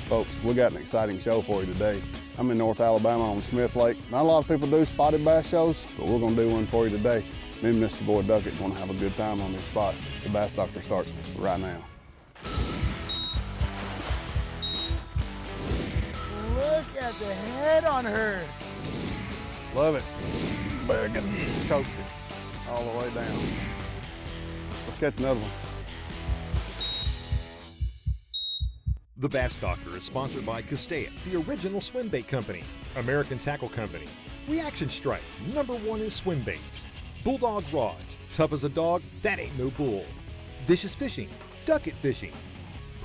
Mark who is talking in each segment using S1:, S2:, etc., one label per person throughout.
S1: Folks, we got an exciting show for you today. I'm in North Alabama on Smith Lake. Not a lot of people do spotted bass shows, but we're gonna do one for you today. Me and Mr. Boyd Duckett is gonna have a good time on these spots. The Bass Doctor starts right now.
S2: Look at the head on her.
S1: Love it. Big and choked it all the way down. Let's catch another one.
S3: The Bass Doctor is sponsored by Castaic, the original swim bait company, American Tackle Company, Reaction Strike, #1 in swim baits, Bulldog Rods, tough as a dog, that ain't no bull, Vicious Fishing, Duckett Fishing,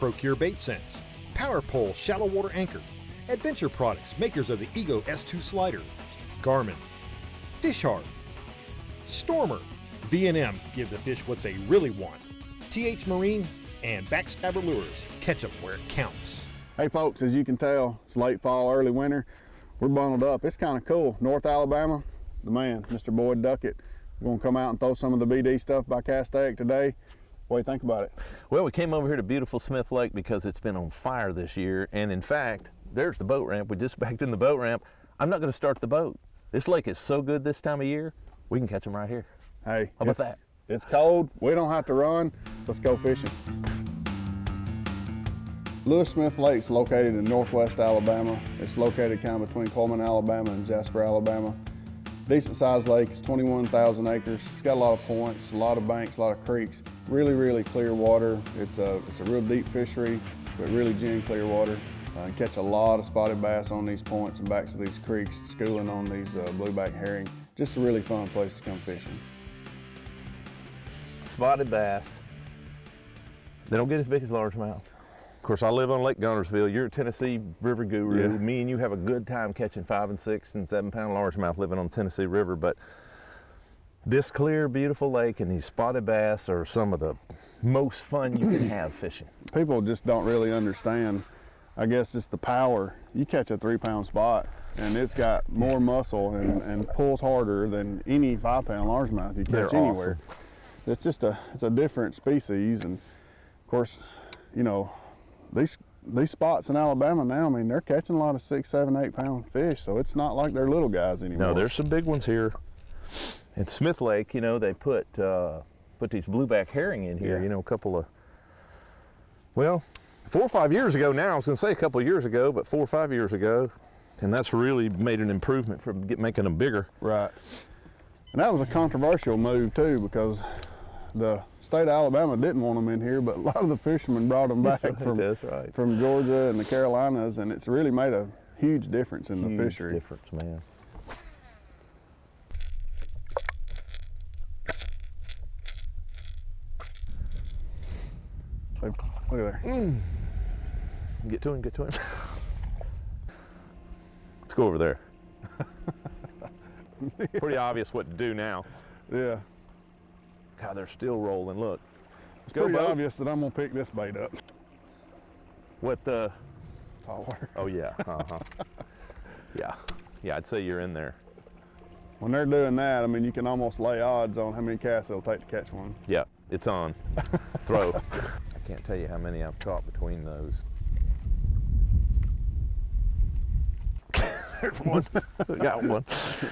S3: Procure Bait Sense, Power Pole Shallow Water Anchor, Adventure Products, makers of the Ego S2 Slider, Garmin, Fish Hard, Stormer, V&M, give the fish what they really want, TH Marine, and Backstabber Lures, catch them where it counts.
S1: Hey folks, as you can tell, it's late fall, early winter. We're bundled up. It's kind of cool. North Alabama, the man, Mr. Boyd Duckett. We're gonna come out and throw some of the BD stuff by Castaic today. What do you think about it?
S4: Well, we came over here to beautiful Smith Lake because it's been on fire this year. And in fact, there's the boat ramp. We just backed in the boat ramp. I'm not gonna start the boat. This lake is so good this time of year, we can catch them right here.
S1: Hey,
S4: how about that?
S1: It's cold, we don't have to run. Let's go fishing. Lewis Smith Lake's located in northwest Alabama. It's located kind of between Coleman, Alabama and Jasper, Alabama. Decent sized lake, it's 21,000 acres. It's got a lot of points, a lot of banks, a lot of creeks. Really, really clear water. It's a real deep fishery, but really gin clear water. You catch a lot of spotted bass on these points and backs of these creeks, schooling on these blueback herring. Just a really fun place to come fishing.
S4: Spotted bass, they don't get as big as largemouth. Of course, I live on Lake Guntersville. You're a Tennessee River guru.
S1: Yeah.
S4: Me and you have a good time catching 5 and 6 and 7 pound largemouth living on the Tennessee River, but this clear, beautiful lake and these spotted bass are some of the most fun you can have fishing.
S1: People just don't really understand, I guess, just the power. You catch a 3-pound spot and it's got more muscle and pulls harder than any 5-pound largemouth you catch anywhere.
S4: Awesome.
S1: It's just it's a different species, and of course, you know, these spots in Alabama now, I mean, they're catching a lot of 6, 7, 8-pound fish, so it's not like they're little guys anymore.
S4: No, there's some big ones here. At Smith Lake, you know, they put these blueback herring in here,
S1: Yeah.
S4: you know, a couple of, well, 4 or 5 years ago now. I was gonna say a couple of years ago, but 4 or 5 years ago, and that's really made an improvement from making them bigger.
S1: Right. And that was a controversial move too, because the state of Alabama didn't want them in here, but a lot of the fishermen brought them back from Georgia and the Carolinas, and it's really made a huge difference in the fishery.
S4: Huge difference, man.
S1: So, look at there.
S4: Get to him, get to him. Let's go over there. Pretty obvious what to do now.
S1: Yeah.
S4: God, they're still rolling, look. Let's go,
S1: Pretty
S4: boat.
S1: obvious that I'm gonna pick this bait up.
S4: What the?
S1: Taller.
S4: Oh yeah, yeah, I'd say you're in there.
S1: When they're doing that, I mean, you can almost lay odds on how many casts it'll take to catch one.
S4: Yeah, it's on. Throw. I can't tell you how many I've caught between those. There's one. Got one.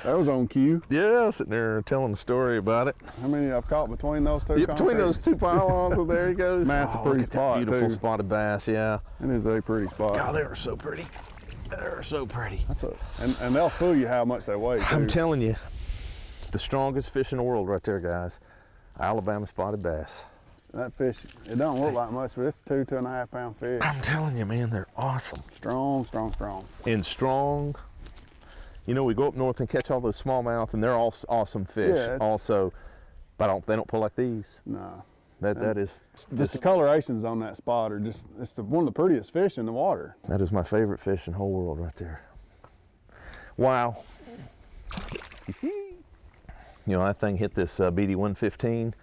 S1: That was on cue.
S4: Yeah, sitting there telling a story about it.
S1: How many I've caught between those two?
S4: Yeah, between those two pylons, and there he goes.
S1: Man, it's a pretty
S4: look at that
S1: spot,
S4: beautiful
S1: too.
S4: spotted bass, yeah.
S1: It is a pretty spot.
S4: God, they are so pretty. They're so pretty.
S1: And they'll fool you how much they weigh, too.
S4: I'm telling you, the strongest fish in the world right there, guys. Alabama spotted bass.
S1: That fish, it don't look like much, but it's 2.5 pound fish.
S4: I'm telling you, man, they're awesome.
S1: Strong, strong, strong.
S4: And strong. You know, we go up north and catch all those smallmouth, and they're all awesome fish also, but they don't pull like these.
S1: No.
S4: That is
S1: just the colorations on that spot are just, it's one of the prettiest fish in the water.
S4: That is my favorite fish in the whole world right there. Wow. You know, that thing hit this BD 115.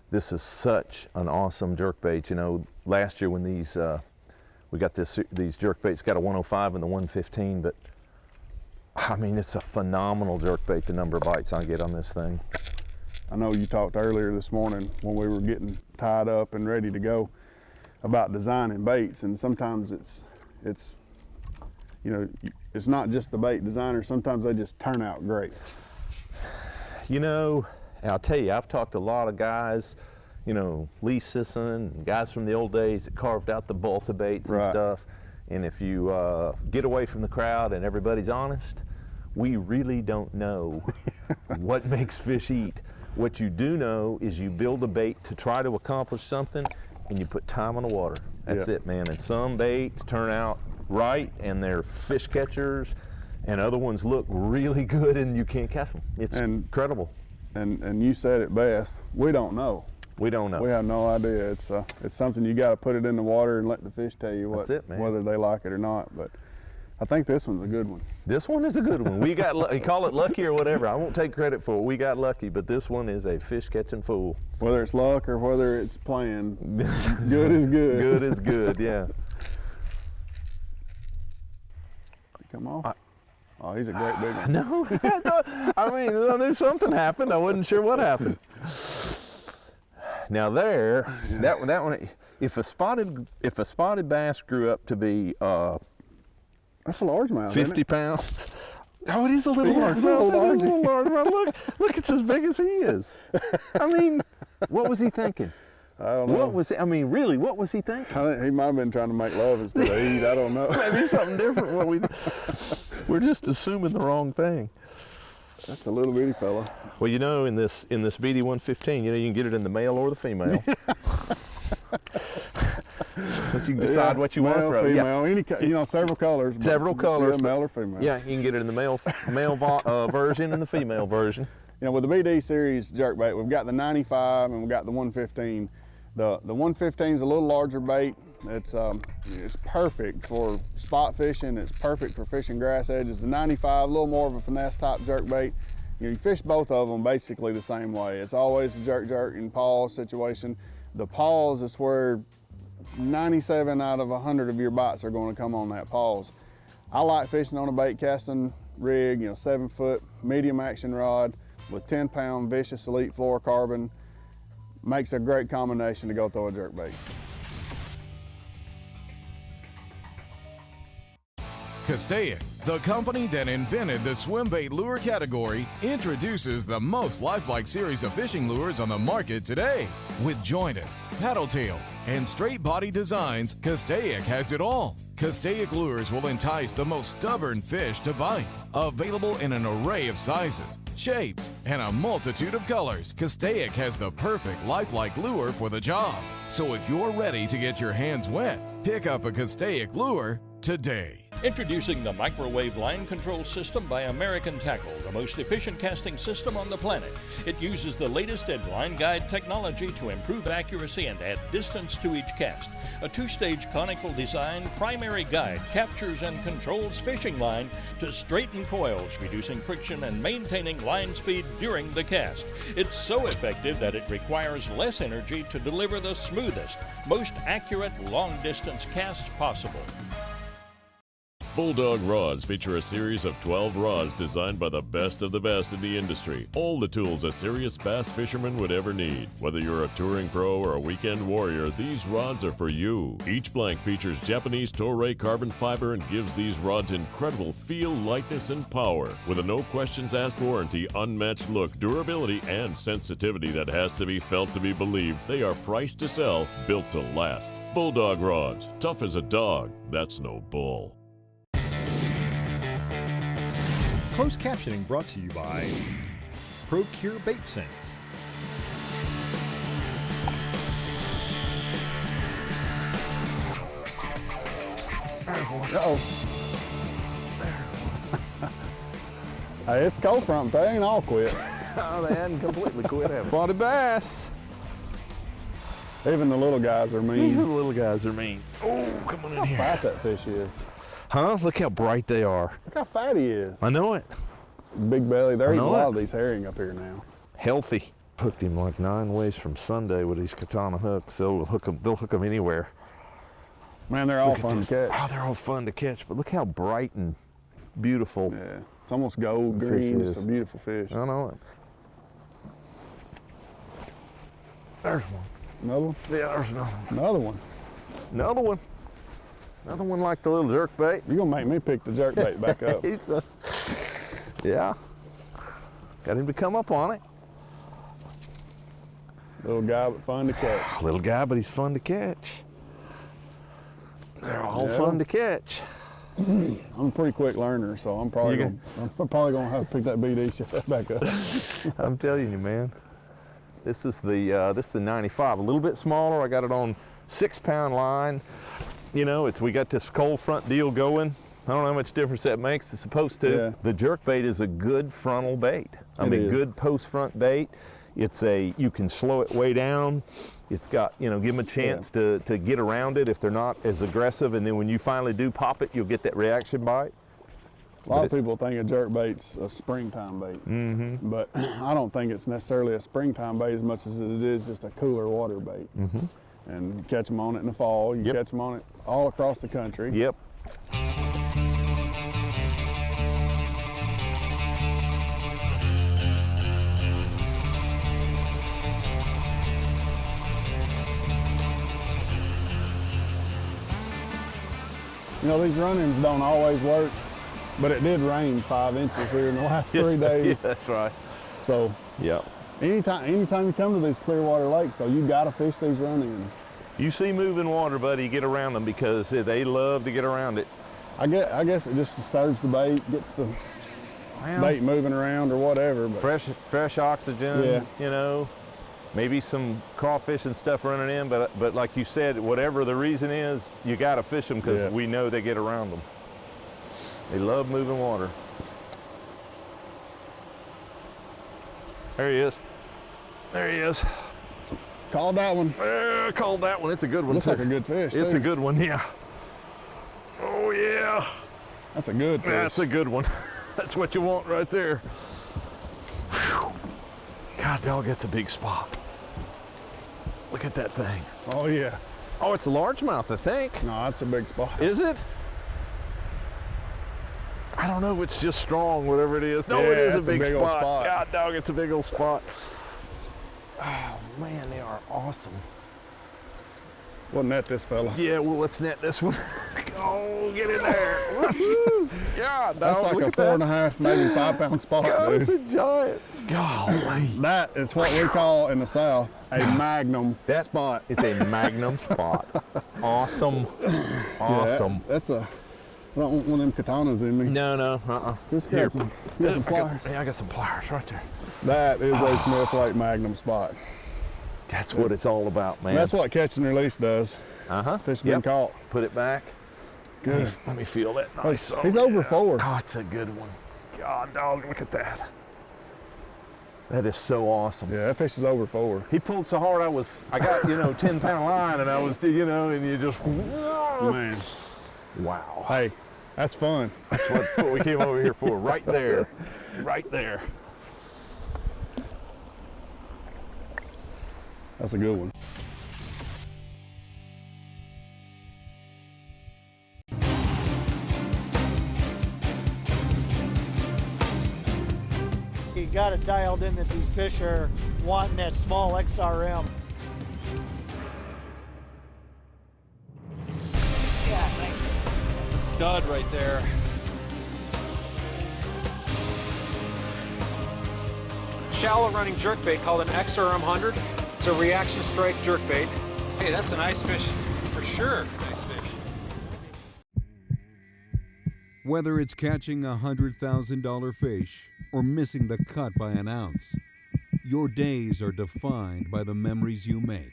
S4: This is such an awesome jerkbait. You know, last year when we got these jerkbaits, got a 105 and the 115, but I mean, it's a phenomenal jerkbait, the number of bites I get on this thing.
S1: I know you talked earlier this morning when we were getting tied up and ready to go about designing baits, and sometimes it's it's, you know, it's not just the bait designer. Sometimes they just turn out great.
S4: You know, I'll tell you, I've talked to a lot of guys, you know, Lee Sisson, and guys from the old days that carved out the balsa baits and stuff. And if you get away from the crowd and everybody's honest, we really don't know what makes fish eat. What you do know is you build a bait to try to accomplish something, and you put time on the water. That's it, man. And some baits turn out right, and they're fish catchers, and other ones look really good, and you can't catch them. It's incredible.
S1: And you said it best. We don't know.
S4: We don't know.
S1: We have no idea. It's something you got to put it in the water and let the fish tell you what, whether they like it or not. But I think this one's a good one.
S4: This one is a good one. We got, you call it lucky or whatever. I won't take credit for it. We got lucky, but this one is a fish catching fool.
S1: Whether it's luck or whether it's planned, good is good.
S4: Good is good, yeah.
S1: Come on. Oh, he's a great big one.
S4: No, I mean, I knew something happened. I wasn't sure what happened. Now there, that one, if a spotted bass grew up to be
S1: that's a largemouth.
S4: 50 pounds. Oh, it is a little large. It's a little large. Look, it's as big as he is. I mean, what was he thinking?
S1: I don't know.
S4: What was he, I mean, really, what was he thinking?
S1: He might have been trying to make love instead of eat. I don't know.
S4: Maybe something different. We're just assuming the wrong thing.
S1: That's a little bitty fella.
S4: Well, you know, in this BD 115, you know, you can get it in the male or the female. So you can decide what you want to throw.
S1: Female, any, you know, several colors.
S4: Several colors.
S1: Male or female.
S4: Yeah, you can get it in the male version and the female version.
S1: You know, with the BD series jerkbait, we've got the 95 and we've got the 115. The 115 is a little larger bait. It's perfect for spot fishing. It's perfect for fishing grass edges. The 95, a little more of a finesse type jerkbait. You know, you fish both of them basically the same way. It's always a jerk and pause situation. The pause is where 97 out of 100 of your bites are going to come on that pause. I like fishing on a bait casting rig, you know, 7-foot medium action rod with 10-pound Vicious Elite fluorocarbon. Makes a great combination to go throw a jerkbait.
S5: Castaic, the company that invented the swim bait lure category, introduces the most lifelike series of fishing lures on the market today. With jointed, paddle tail, and straight body designs, Castaic has it all. Castaic lures will entice the most stubborn fish to bite. Available in an array of sizes, shapes, and a multitude of colors, Castaic has the perfect lifelike lure for the job. So if you're ready to get your hands wet, pick up a Castaic lure today.
S6: Introducing the Microwave Line Control System by American Tackle, the most efficient casting system on the planet. It uses the latest in line guide technology to improve accuracy and add distance to each cast. A two-stage conical design primary guide captures and controls fishing line to straighten coils, reducing friction and maintaining line speed during the cast. It's so effective that it requires less energy to deliver the smoothest, most accurate long-distance casts possible.
S7: Bulldog Rods feature a series of 12 rods designed by the best of the best in the industry. All the tools a serious bass fisherman would ever need. Whether you're a touring pro or a weekend warrior, these rods are for you. Each blank features Japanese Toray carbon fiber and gives these rods incredible feel, lightness, and power. With a no questions asked warranty, unmatched look, durability, and sensitivity that has to be felt to be believed, they are priced to sell, built to last. Bulldog Rods, tough as a dog, that's no bull.
S3: Closed captioning brought to you by Procure Bait Sense.
S1: Uh-oh. Hey, it's cold front, they ain't all quit.
S4: Oh, they hadn't completely quit. Spotted bass.
S1: Even the little guys are mean.
S4: Even the little guys are mean. Oh, come on in here.
S1: How fat that fish is.
S4: Huh? Look how bright they are.
S1: Look how fat he is.
S4: I know it.
S1: Big belly. They're eating a lot of these herring up here now.
S4: Healthy. Hooked him like 9 ways from Sunday with these katana hooks. They'll hook them anywhere.
S1: Man, they're all fun to catch.
S4: Oh, they're all fun to catch, but look how bright and beautiful.
S1: Yeah, it's almost gold green. It's a beautiful fish.
S4: I know it. There's one.
S1: Another one?
S4: Yeah, there's another one.
S1: Another one.
S4: Another one. Another one like the little jerk bait.
S1: You're gonna make me pick the jerk bait back up.
S4: Yeah. Got him to come up on it.
S1: Little guy, but fun to catch.
S4: Little guy, but he's fun to catch. They're all fun to catch.
S1: I'm a pretty quick learner, so I'm probably gonna have to pick that BD shot back up.
S4: I'm telling you, man. This is the 95, a little bit smaller. I got it on 6-pound line. You know, we got this cold front deal going. I don't know how much difference that makes. It's supposed to.
S1: Yeah.
S4: The jerk bait is a good frontal bait. I mean, good post front bait. You can slow it way down. It's got, you know, give them a chance to get around it if they're not as aggressive. And then when you finally do pop it, you'll get that reaction bite.
S1: A lot of people think a jerk bait's a springtime bait, but I don't think it's necessarily a springtime bait as much as it is just a cooler water bait. And you catch them on it in the fall. You catch them on it all across the country.
S4: Yep.
S1: You know, these run-ins don't always work, but it did rain 5 inches here in the last 3 days.
S4: Yeah, that's right.
S1: So
S4: Yeah.
S1: anytime you come to these Clearwater lakes, so you gotta fish these run-ins.
S4: You see moving water, buddy, get around them because they love to get around it.
S1: I guess it just disturbs the bait, gets the bait moving around or whatever. But
S4: Fresh oxygen,
S1: Yeah.
S4: you know, maybe some crawfish and stuff running in, but like you said, whatever the reason is, you got to fish them because we know they get around them. They love moving water. There he is. There he is.
S1: called that one.
S4: Called that one. It's a good one.
S1: Looks
S4: too.
S1: like a good fish.
S4: It's
S1: too.
S4: a good one, yeah. Oh yeah.
S1: That's a good fish.
S4: That's a good one. That's what you want right there. Whew. God dog, that's a big spot. Look at that thing.
S1: Oh yeah.
S4: Oh, it's a largemouth, I think.
S1: No, that's a big spot.
S4: Is it? I don't know if it's just strong, whatever it is. No,
S1: Yeah,
S4: it is a
S1: it's a
S4: big,
S1: big old
S4: spot.
S1: spot.
S4: God dog, it's a big old spot. Oh man, they are awesome.
S1: We'll net this fella.
S4: Yeah, well, let's net this one. Oh, get in there. Woo-hoo. Yeah, dog,
S1: That's like
S4: look
S1: a
S4: at
S1: 4.5, maybe 5 pound spot,
S4: God,
S1: dude.
S4: it's a giant. Golly.
S1: That is what we call in the South a magnum spot.
S4: It's a magnum spot. Awesome. Awesome.
S1: Yeah, that's a. I don't want one of them katanas in me.
S4: No,
S1: Just
S4: Here.
S1: got some pliers.
S4: I got some pliers right there.
S1: That is a Smith Lake magnum spot.
S4: That's what it's all about, man.
S1: And that's what catch and release does. Fish been caught.
S4: Put it back.
S1: Good.
S4: Let me feel that nice.
S1: He's over 4.
S4: God, it's a good one. God, dog, look at that. That is so awesome.
S1: Yeah, that fish is over 4.
S4: He pulled so hard, I got, 10 pound line, and I was, and you just,
S1: Man,
S4: wow.
S1: hey, that's fun.
S4: That's what we came over here for, right there. Right there.
S1: That's a good one.
S2: You got it dialed in that these fish are wanting that small XRM.
S8: Yeah, nice. That's a stud right there. Shallow running jerkbait called an XRM 100. It's a reaction strike jerkbait. Hey, that's a nice fish for sure. Nice fish.
S9: Whether it's catching a $100,000 fish or missing the cut by an ounce, your days are defined by the memories you make.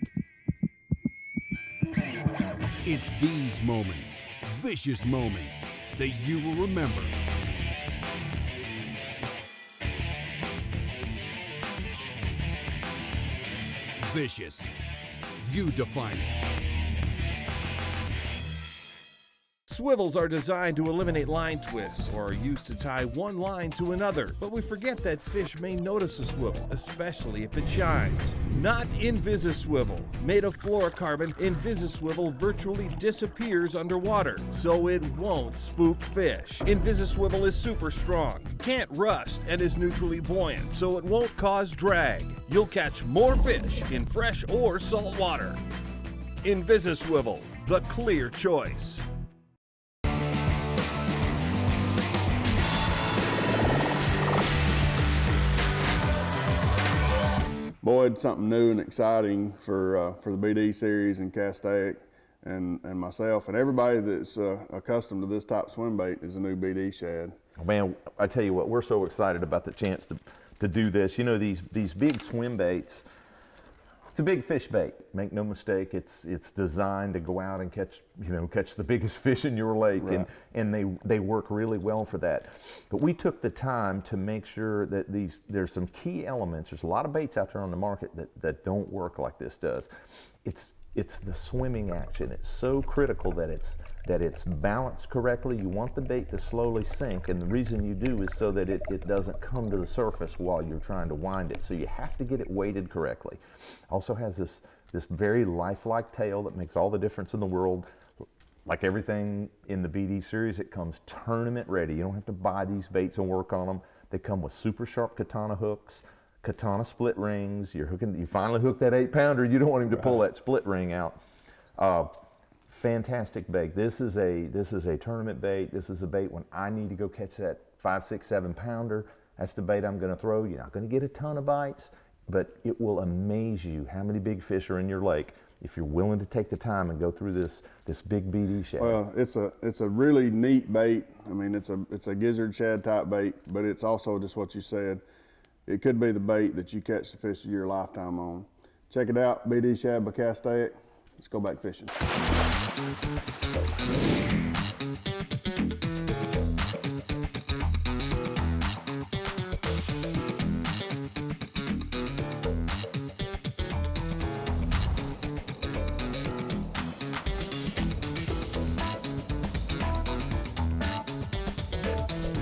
S9: It's these moments, vicious moments, that you will remember. Vicious. You define it.
S10: Swivels are designed to eliminate line twists or are used to tie one line to another, but we forget that fish may notice a swivel, especially if it shines. Not Invisiswivel. Made of fluorocarbon, Invisiswivel virtually disappears underwater, so it won't spook fish. Invisiswivel is super strong, can't rust, and is neutrally buoyant, so it won't cause drag. You'll catch more fish in fresh or salt water. Invisiswivel, the clear choice.
S1: Boyd, something new and exciting for the BD series and Castaic and myself and everybody that's accustomed to this type of swim bait is a new BD Shad.
S4: Man, I tell you what, we're so excited about the chance to do this. You know, these big swim baits, it's a big fish bait. Make no mistake, it's designed to go out and catch the biggest fish in your lake, right. and they work really well for that. But we took the time to make sure that there's some key elements. There's a lot of baits out there on the market that don't work like this does. It's the swimming action. It's so critical that it's balanced correctly. You want the bait to slowly sink, and the reason you do is so that it doesn't come to the surface while you're trying to wind it. So you have to get it weighted correctly. Also has this very lifelike tail that makes all the difference in the world. Like everything in the BD series, it comes tournament ready. You don't have to buy these baits and work on them. They come with super sharp katana hooks, katana split rings. You finally hook that 8-pounder. You don't want him to pull that split ring out. Fantastic bait. This is a tournament bait. This is a bait when I need to go catch that 5, 6, 7-pounder. That's the bait I'm going to throw. You're not going to get a ton of bites, but it will amaze you how many big fish are in your lake if you're willing to take the time and go through this big BD shad.
S1: Well, it's a really neat bait. I mean, it's a gizzard shad type bait, but it's also just what you said. It could be the bait that you catch the fish of your lifetime on. Check it out, BD Shad by Castaic. Let's go back fishing.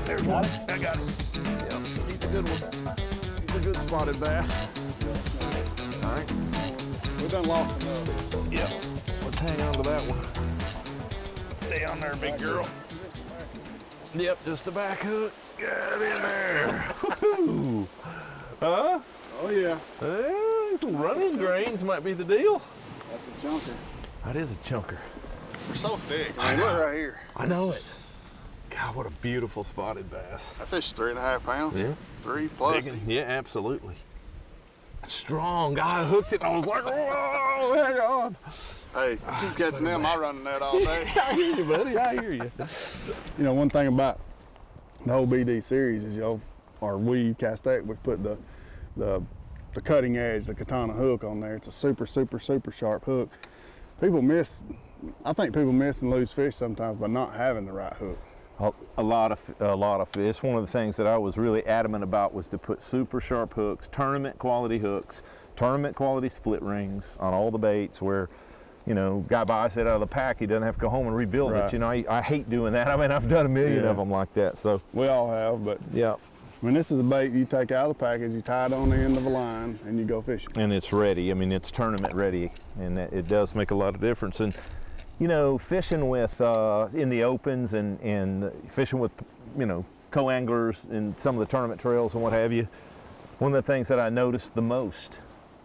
S4: There's one. I got it. Yep, he's a good one. A good spotted bass. All right.
S1: We've done lost enough.
S4: Yep. Let's hang on to that one. Stay on there, big girl. Yep, just a back hook. Get in there. Woo-hoo. Huh?
S1: Oh yeah.
S4: Some running grains might be the deal.
S1: That's a chunker.
S4: That is a chunker.
S1: They're so thick. I mean, look right here.
S4: I know it. God, what a beautiful spotted bass.
S1: I fished 3.5 pounds.
S4: Yeah.
S1: 3+.
S4: Yeah, absolutely. Strong. I hooked it and I was like, whoa, hang on.
S1: Hey, keep catching them. I run that all day.
S4: I hear you, buddy. I hear you.
S1: You know, one thing about the whole BD series is, we, Castaic, we've put the cutting edge, the katana hook on there. It's a super, super, super sharp hook. I think people miss and lose fish sometimes by not having the right hook.
S4: A lot of fish. One of the things that I was really adamant about was to put super sharp hooks, tournament quality hooks, tournament quality split rings on all the baits where, guy buys it out of the pack, he doesn't have to go home and rebuild
S1: right.
S4: it. I hate doing that. I mean, I've done a million of them like that. So
S1: we all have, but
S4: yeah.
S1: I mean, this is a bait you take out of the package, you tie it on the end of a line, and you go fishing.
S4: And it's ready. I mean, it's tournament ready, and it does make a lot of difference. And fishing with in the opens and fishing with co-anglers in some of the tournament trails and what have you, one of the things that I noticed the most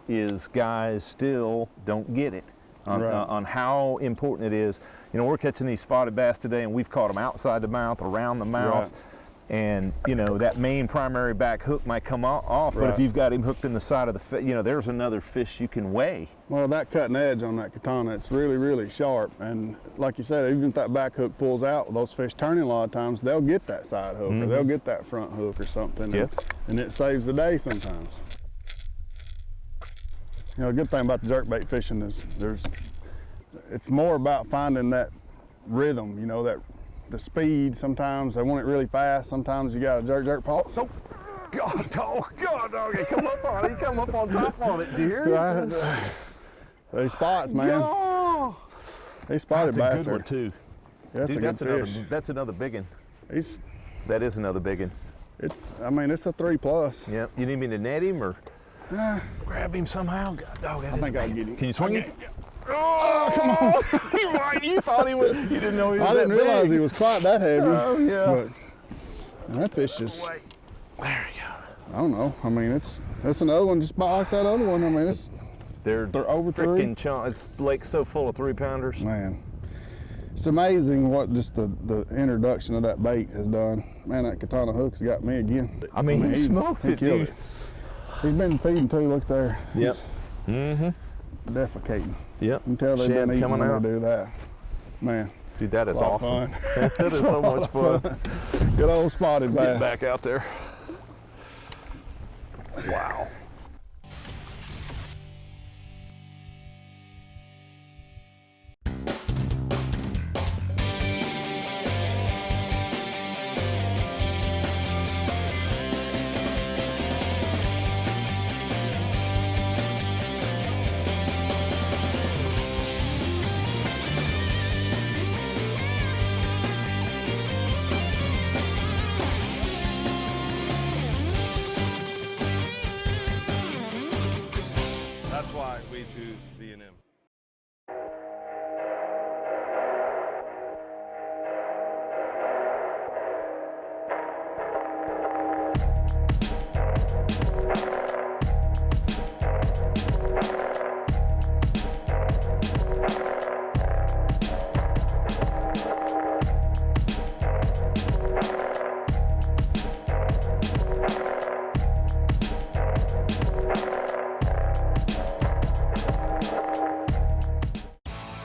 S4: is guys still don't get it on how important it is. We're catching these spotted bass today, and we've caught them outside the mouth, around the mouth.
S1: Right.
S4: And that main primary back hook might come off,
S1: right.
S4: But if you've got him hooked in the side of the fish, there's another fish you can weigh.
S1: Well, that cutting edge on that katana, it's really, really sharp. And like you said, even if that back hook pulls out, those fish turning a lot of times, they'll get that side hook, or they'll get that front hook or something.
S4: Yep.
S1: And it saves the day sometimes. The good thing about the jerkbait fishing is it's more about finding that rhythm, the speed. Sometimes they want it really fast. Sometimes you got to jerk, pause. Oh,
S4: God, dog, come up on it. You come up on top of it. Do you hear it?
S1: These spots, man.
S4: Oh.
S1: They spotted bass.
S4: That's a good one, too.
S1: Yeah,
S4: Dude,
S1: that's a good fish.
S4: That's another big one. That is another big one.
S1: It's a 3+.
S4: Yep. You need me to net him or grab him somehow? God, dog,
S1: I think I'll get him.
S4: Can you swing him?
S1: Oh, come on.
S4: You thought he would. You didn't know he was
S1: I didn't realize he was quite that heavy.
S4: Oh, yeah.
S1: But that fish just,
S4: There you go.
S1: I don't know. I mean, it's another one just about like that other one. I mean, they're over 3.
S4: Freaking chunk. It's like so full of 3-pounders.
S1: Man, it's amazing what just the introduction of that bait has done. Man, that katana hook's got me again.
S4: I mean, he smoked it,
S1: killed
S4: dude.
S1: it. He's been feeding too, look there.
S4: Yep.
S1: He's defecating.
S4: Yep.
S1: You can tell they've
S4: Shad
S1: been eating
S4: coming
S1: when
S4: out.
S1: they do that. Man.
S4: Dude, that is
S1: a lot of
S4: awesome.
S1: fun.
S4: That is so much fun.
S1: Good old spotted bass.
S4: Get back out there. Wow.
S10: That's why we choose B&M.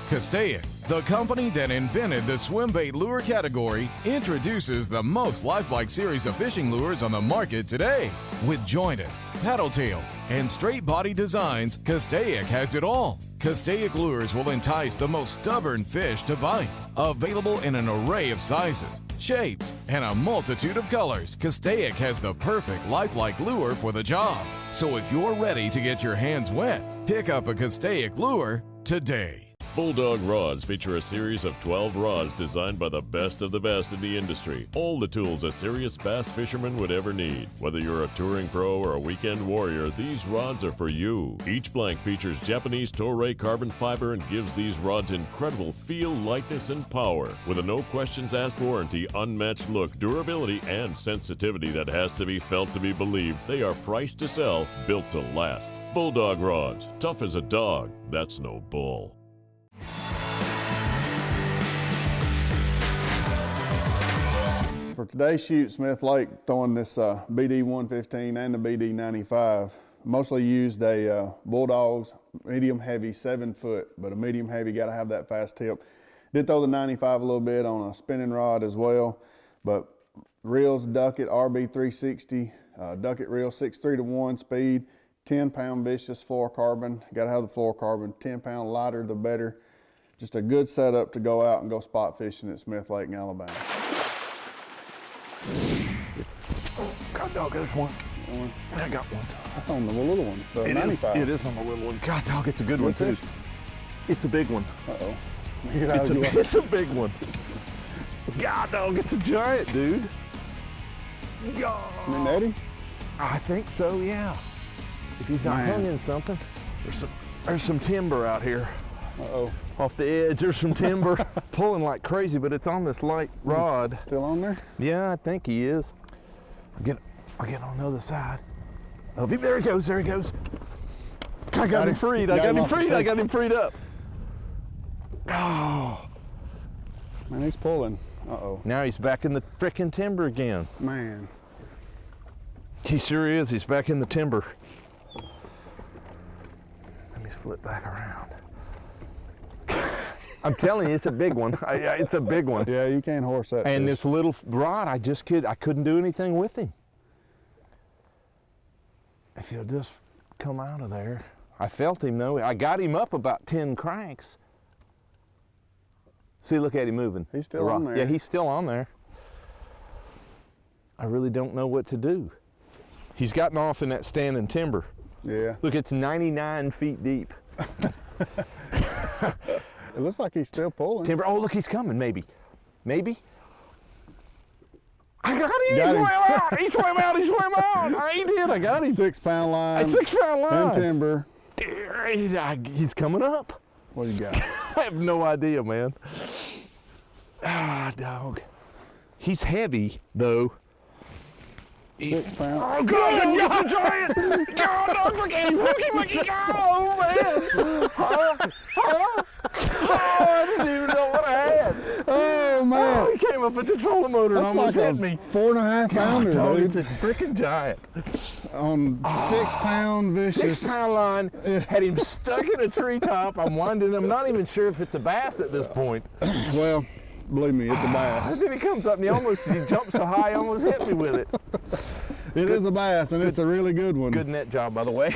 S5: Castaic, the company that invented the swim bait lure category, introduces the most lifelike series of fishing lures on the market today. With jointed, paddle tail, and straight body designs, Castaic has it all. Castaic lures will entice the most stubborn fish to bite. Available in an array of sizes, shapes, and a multitude of colors, Castaic has the perfect lifelike lure for the job. So if you're ready to get your hands wet, pick up a Castaic lure today.
S7: Bulldog Rods feature a series of 12 rods designed by the best of the best in the industry. All the tools a serious bass fisherman would ever need. Whether you're a touring pro or a weekend warrior, these rods are for you. Each blank features Japanese Toray carbon fiber and gives these rods incredible feel, lightness, and power. With a no questions asked warranty, unmatched look, durability, and sensitivity that has to be felt to be believed, they are priced to sell, built to last. Bulldog Rods, tough as a dog, that's no bull.
S1: For today's shoot, Smith Lake throwing this BD 115 and the BD 95. Mostly used a Bulldogs medium heavy 7 foot, but a medium heavy got to have that fast tip. Did throw the 95 a little bit on a spinning rod as well, but reels Duckett RB 360, Duckett reel 6.3-to-1 speed, 10-pound vicious fluorocarbon. Got to have the fluorocarbon. 10-pound lighter the better. Just a good setup to go out and go spot fishing at Smith Lake in Alabama.
S4: God dog, there's one. I got one.
S1: That's on the little one, the 95.
S4: It is on the little one. God dog, it's a good one too. It's a big one.
S1: Uh-oh.
S4: It's a big one. God dog, it's a giant, dude.
S1: In Eddie?
S4: I think so, yeah. If he's not hung in something, there's some timber out here.
S1: Uh-oh.
S4: Off the edge, there's some timber. Pulling like crazy, but it's on this light rod.
S1: Still on there?
S4: Yeah, I think he is. I'll get on the other side. Oh, there he goes, there he goes. I got him freed, I got him freed up. Oh.
S1: Man, he's pulling. Uh-oh.
S4: Now he's back in the frickin' timber again.
S1: Man.
S4: He sure is, he's back in the timber. Let me flip back around. I'm telling you, it's a big one. It's a big one.
S1: Yeah, you can't horse that
S4: And
S1: fish.
S4: this little rod, I couldn't do anything with him. If he'll just come out of there. I felt him though. I got him up about 10 cranks. See, look at him moving.
S1: He's still on there.
S4: Yeah, he's still on there. I really don't know what to do. He's gotten off in that standing timber.
S1: Yeah.
S4: Look, it's 99 feet deep.
S1: It looks like he's still pulling.
S4: Timber. Oh, look, he's coming, maybe. Maybe. I got him. He swam out. I did. I got him.
S1: 6-pound line.
S4: 6-pound line.
S1: And timber.
S4: He's coming up.
S1: What do you got?
S4: I have no idea, man. Ah, dog. He's heavy, though.
S1: 6 pounds.
S4: Oh, God, it's a giant. God, dog, look at him. Oh, man. Oh, I didn't even know what I had.
S1: Oh, Oh man!
S4: Oh, he came up with the trolling motor and
S1: That's
S4: almost
S1: like
S4: hit
S1: a
S4: me.
S1: 4.5 pounder,
S4: God,
S1: dude.
S4: it's a freaking giant.
S1: On 6-pound vicious.
S4: 6 pound line, had him stuck in a treetop. I'm winding him, not even sure if it's a bass at this point.
S1: Well, believe me, it's a bass.
S4: And then he comes up and he jumped so high, he almost hit me with it.
S1: It is a bass, and it's a really good one.
S4: Good net job, by the way.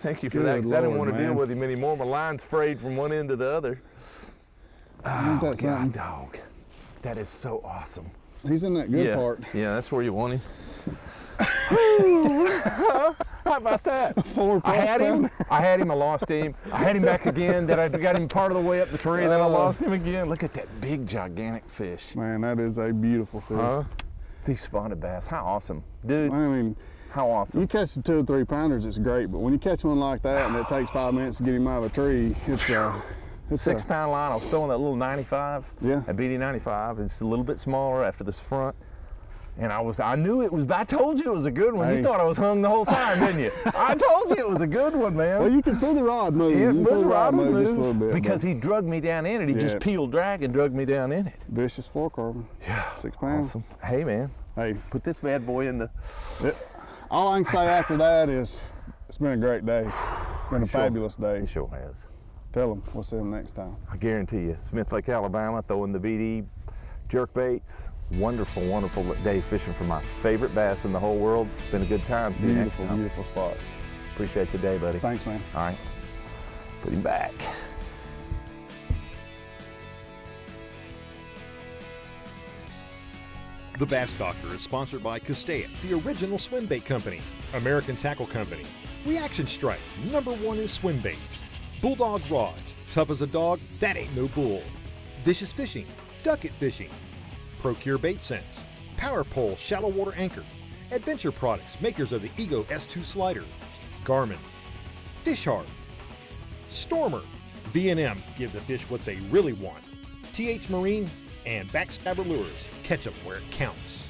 S4: Thank you for that, because I didn't want to deal with him anymore. My line's frayed from one end to the other.
S1: Ain't that something?
S4: Dog. That is so awesome.
S1: He's in that good part.
S4: Yeah, that's where you want him. How about that? I had him, I lost him. I had him back again, then I got him part of the way up the tree, and then I lost him again. Look at that big, gigantic fish.
S1: Man, that is a beautiful fish.
S4: These spotted bass, how awesome. Dude,
S1: I mean,
S4: how awesome.
S1: You catch the 2 or 3 pounders, it's great, but when you catch one like that and it takes 5 minutes to get him out of a tree, it's
S4: 6 pound line. I was throwing that little 95,
S1: yeah,
S4: a BD 95. It's a little bit smaller after this front. And I knew it was, I told you it was a good one.
S1: Hey.
S4: You thought I was hung the whole time, didn't you? I told you it was a good one, man.
S1: Well, you can see the rod move.
S4: Yeah,
S1: you can see the rod move just a
S4: move
S1: little bit.
S4: because he drug me down in it. He just peeled drag and drug me down in it.
S1: Vicious 4-carbon.
S4: Yeah.
S1: 6 pounds.
S4: Awesome. Hey, man.
S1: Hey.
S4: Put this bad boy in the...
S1: All I can say after that is it's been a great day. It's been a fabulous day.
S4: It sure has.
S1: Tell them we'll see them next time.
S4: I guarantee you. Smith Lake, Alabama, throwing the BD jerk baits. Wonderful, wonderful day fishing for my favorite bass in the whole world. It's been a good time. See you next time.
S1: Beautiful spots.
S4: Appreciate the day, buddy.
S1: Thanks, man.
S4: All right. Put him back.
S3: The Bass Doctor is sponsored by Castaic, the original swim bait company, American Tackle Company, Reaction Strike, #1 in swim baits, Bulldog Rods, tough as a dog, that ain't no bull, Vicious Fishing, Duckett Fishing, Procure Bait Sense, Power Pole Shallow Water Anchor, Adventure Products, makers of the Ego S2 Slider, Garmin, Fish Hard, Stormer, V&M, give the fish what they really want, TH Marine, and Backstabber Lures, catch 'em where it counts.